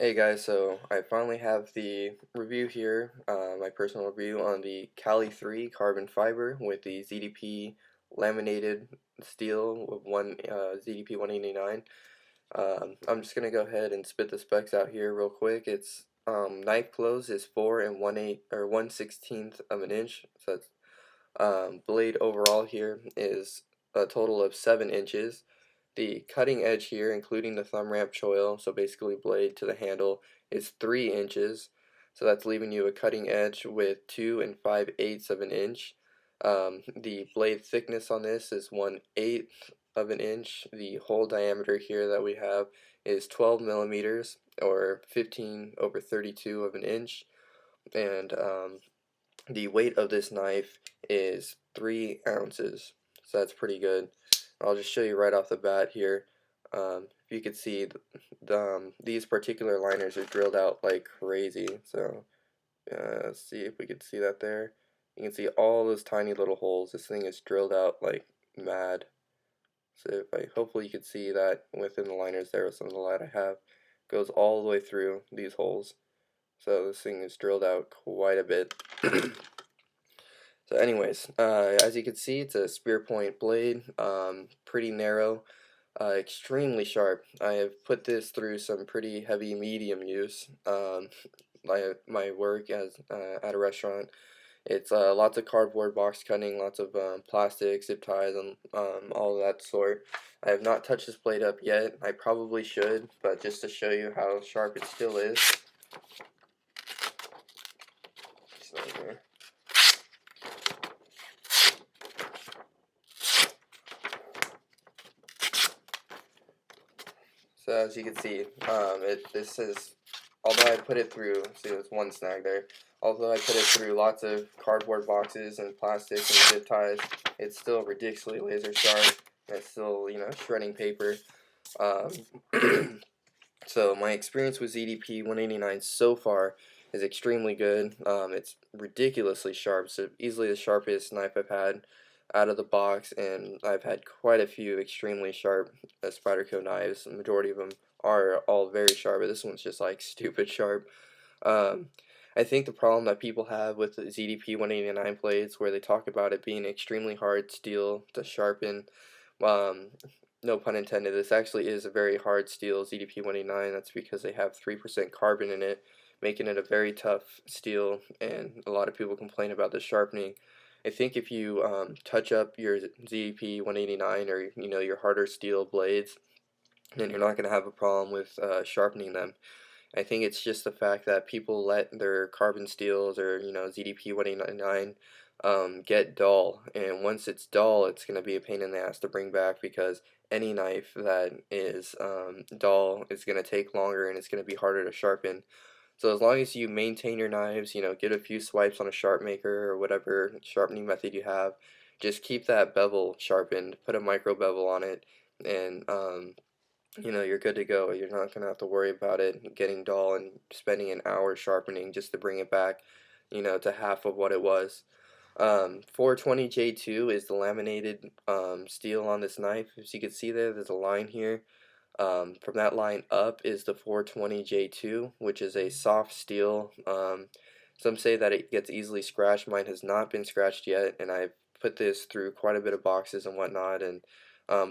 Hey guys, so I finally have the review here, my personal review on the Caly 3 carbon fiber with the ZDP laminated steel with one ZDP 189. I'm just gonna go ahead and spit the specs out here real quick. Its knife close is 4 and 1/8 or 1/16 of an inch. So that's blade overall here is a total of 7 inches. The cutting edge here, including the thumb ramp choil, so basically blade to the handle, is 3 inches. So that's leaving you a cutting edge with 2 and 5/8 of an inch. The blade thickness on this is 1/8 of an inch. The hole diameter here that we have is 12 millimeters or 15/32 of an inch. And the weight of this knife is 3 ounces, so that's pretty good. I'll just show you right off the bat here. If you could see, these particular liners are drilled out like crazy. So let's see if we could see that there. You can see all those tiny little holes. This thing is drilled out like mad. So hopefully you could see that within the liners there with some of the light I have. Goes all the way through these holes. So this thing is drilled out quite a bit. So anyways, as you can see, it's a spear point blade, pretty narrow, extremely sharp. I have put this through some pretty heavy medium use. My work as at a restaurant, it's lots of cardboard box cutting, lots of plastic, zip ties, and all of that sort. I have not touched this blade up yet. I probably should, but just to show you how sharp it still is. So here. So as you can see, this is, although I put it through, see there's one snag there, although I put it through lots of cardboard boxes and plastic and zip ties, it's still ridiculously laser sharp, and it's still, shredding paper. Um, so my experience with ZDP 189 so far is extremely good. It's ridiculously sharp, so easily the sharpest knife I've had out of the box, and I've had quite a few extremely sharp Spyderco knives. The majority of them are all very sharp, but this one's just like stupid sharp. Um, I think the problem that people have with the ZDP 189 blades, where they talk about it being extremely hard steel to sharpen, um, no pun intended, this actually is a very hard steel ZDP 189. That's because they have 3% carbon in it, making it a very tough steel, and a lot of people complain about the sharpening. I think if you touch up your ZDP 189 or your harder steel blades, then you're not going to have a problem with sharpening them. I think it's just the fact that people let their carbon steels or ZDP 189 get dull, and once it's dull, it's going to be a pain in the ass to bring back because any knife that is dull is going to take longer and it's going to be harder to sharpen. So as long as you maintain your knives, get a few swipes on a sharp maker or whatever sharpening method you have, just keep that bevel sharpened, put a micro bevel on it, and you're good to go. You're not going to have to worry about it getting dull and spending an hour sharpening just to bring it back, to half of what it was. 420J2 is the laminated steel on this knife. As you can see there's a line here. From that line up is the 420J2, which is a soft steel. Some say that it gets easily scratched. Mine has not been scratched yet, and I've put this through quite a bit of boxes and whatnot, and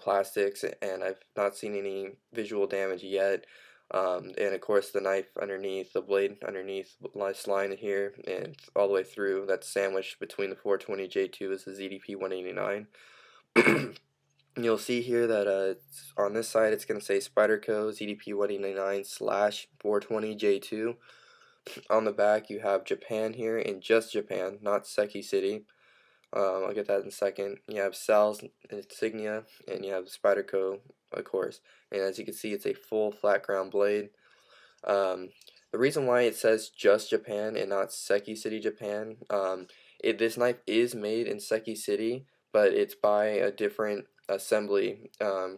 plastics, and I've not seen any visual damage yet. And of course the knife underneath, the blade underneath this line here and all the way through, that's sandwiched between the 420J2 is the ZDP 189. You'll see here that on this side it's going to say Spyderco ZDP 189 slash 420J2. On the back you have Japan here, and just Japan, not Seki City. I'll get that in a second. You have Sal's insignia, and you have Spyderco, of course. And as you can see, it's a full flat ground blade. Um, the reason why it says just Japan and not Seki City, Japan, this knife is made in Seki City, but it's by a different assembly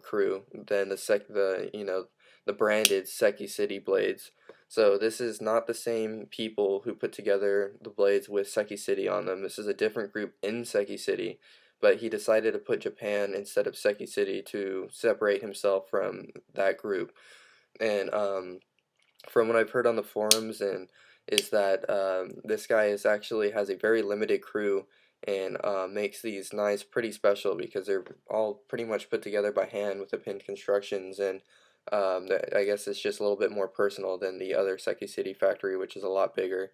crew than the branded Seki City blades. So this is not the same people who put together the blades with Seki City on them. This is a different group in Seki City, but he decided to put Japan instead of Seki City to separate himself from that group. And from what I've heard on the forums, and is that this guy is actually has a very limited crew, and makes these knives pretty special because they're all pretty much put together by hand with the pin constructions, and I guess it's just a little bit more personal than the other Seki City factory, which is a lot bigger.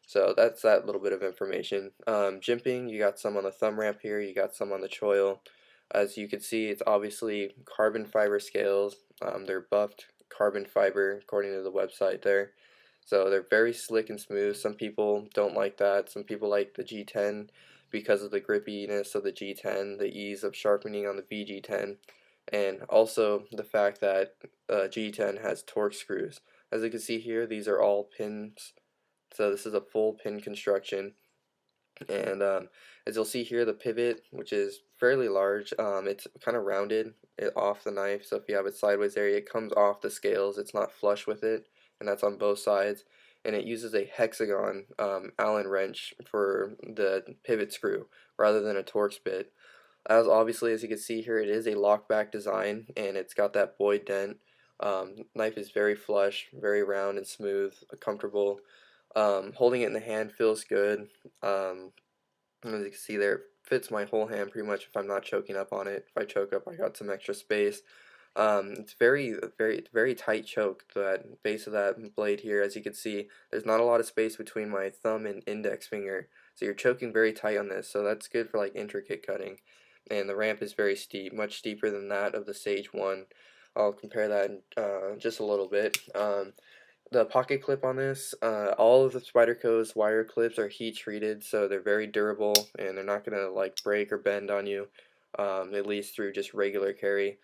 So that's that little bit of information. Jimping, you got some on the thumb ramp here, you got some on the choil. As you can see, it's obviously carbon fiber scales. They're buffed carbon fiber according to the website there. So they're very slick and smooth. Some people don't like that. Some people like the G10 because of the grippiness of the G10, the ease of sharpening on the VG10, and also the fact that G10 has torque screws. As you can see here, these are all pins, so this is a full pin construction, and as you'll see here, the pivot, which is fairly large, it's kind of rounded off the knife, so if you have it sideways there, it comes off the scales, it's not flush with it, and that's on both sides, and it uses a hexagon Allen wrench for the pivot screw rather than a Torx bit. As obviously, as you can see here, it is a lockback design, and it's got that Boyd dent. Knife is very flush, very round and smooth, comfortable. Holding it in the hand feels good. As you can see there, it fits my whole hand pretty much if I'm not choking up on it. If I choke up, I got some extra space. It's very tight choke. That base of that blade here, as you can see, there's not a lot of space between my thumb and index finger. So you're choking very tight on this, so that's good for like intricate cutting. And the ramp is very steep, much steeper than that of the Sage 1. I'll compare that in just a little bit. The pocket clip on this, all of the Spyderco's wire clips are heat treated, so they're very durable and they're not gonna like break or bend on you, at least through just regular carry.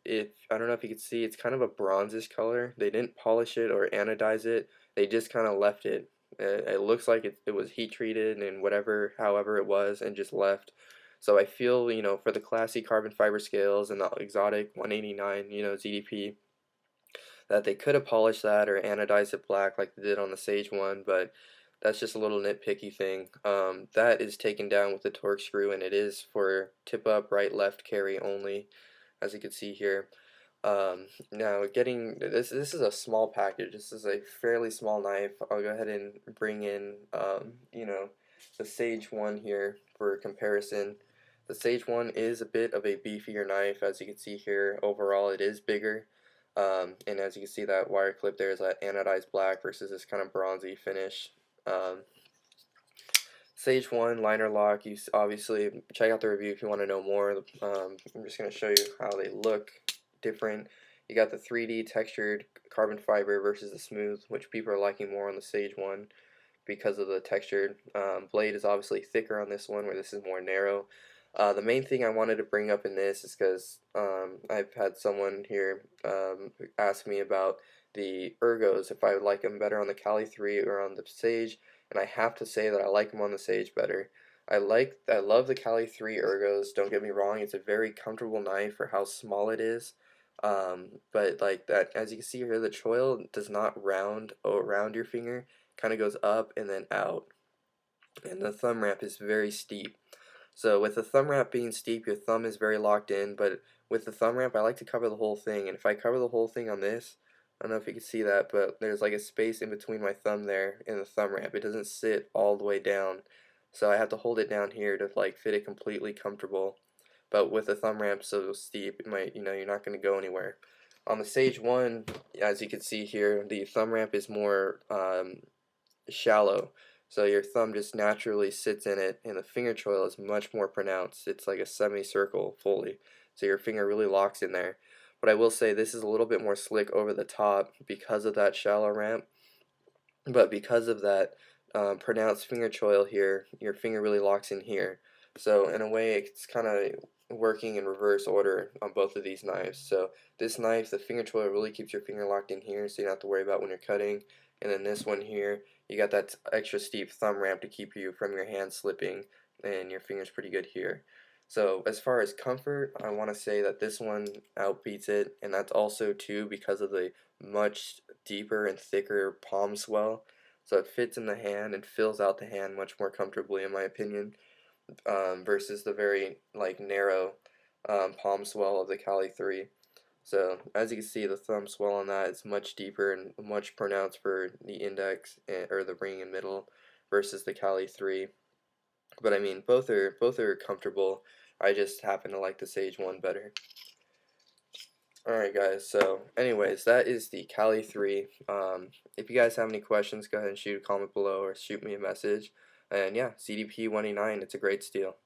If I don't know if you can see, it's kind of a bronzish color. They didn't polish it or anodize it. They just kind of left it. It looks like it was heat treated and whatever, however it was, and just left. So I feel, for the classy carbon fiber scales and the exotic 189, ZDP, that they could have polished that or anodized it black like they did on the Sage 1, but that's just a little nitpicky thing. That is taken down with the Torx screw, and it is for tip up, right, left carry only, as you can see here. Now getting this is a small package. This is a fairly small knife. I'll go ahead and bring in the Sage 1 here for comparison. The Sage 1 is a bit of a beefier knife, as you can see here. Overall, it is bigger. And as you can see, that wire clip there is that anodized black versus this kind of bronzy finish. Um, Sage 1 liner lock, you obviously check out the review if you want to know more. I'm just going to show you how they look different. You got the 3D textured carbon fiber versus the smooth, which people are liking more on the Sage 1 because of the textured. Blade is obviously thicker on this one, where this is more narrow. The main thing I wanted to bring up in this is because I've had someone here ask me about the ergos, if I would like them better on the Caly 3 or on the Sage, and I have to say that I like them on the Sage better. I love the Caly 3 ergos, don't get me wrong, it's a very comfortable knife for how small it is. But like that, as you can see here, the choil does not round around your finger, kind of goes up and then out, and the thumb ramp is very steep. So with the thumb ramp being steep, your thumb is very locked in, but with the thumb ramp, I like to cover the whole thing, and if I cover the whole thing on this, I don't know if you can see that, but there's like a space in between my thumb there and the thumb ramp. It doesn't sit all the way down, so I have to hold it down here to like fit it completely comfortable. But with the thumb ramp so steep, it might, you're not going to go anywhere. On the Sage 1, as you can see here, the thumb ramp is more shallow. So your thumb just naturally sits in it, and the finger choil is much more pronounced. It's like a semicircle fully. So your finger really locks in there. But I will say this is a little bit more slick over the top because of that shallow ramp. But because of that pronounced finger choil here, your finger really locks in here. So in a way, it's kind of working in reverse order on both of these knives. So this knife, the finger choil really keeps your finger locked in here, so you don't have to worry about when you're cutting. And then this one here, you got that extra steep thumb ramp to keep you from your hand slipping, and your finger's pretty good here. So as far as comfort, I want to say that this one outbeats it, and that's also too because of the much deeper and thicker palm swell. So it fits in the hand and fills out the hand much more comfortably, in my opinion, versus the very like narrow palm swell of the Caly 3. So as you can see, the thumb swell on that is much deeper and much pronounced for the index or the ring and middle versus the Caly 3. But I mean, both are comfortable. I just happen to like the Sage one better. Alright guys, so anyways, that is the Caly 3. If you guys have any questions, go ahead and shoot a comment below or shoot me a message. And yeah, CDP 189, it's a great steel.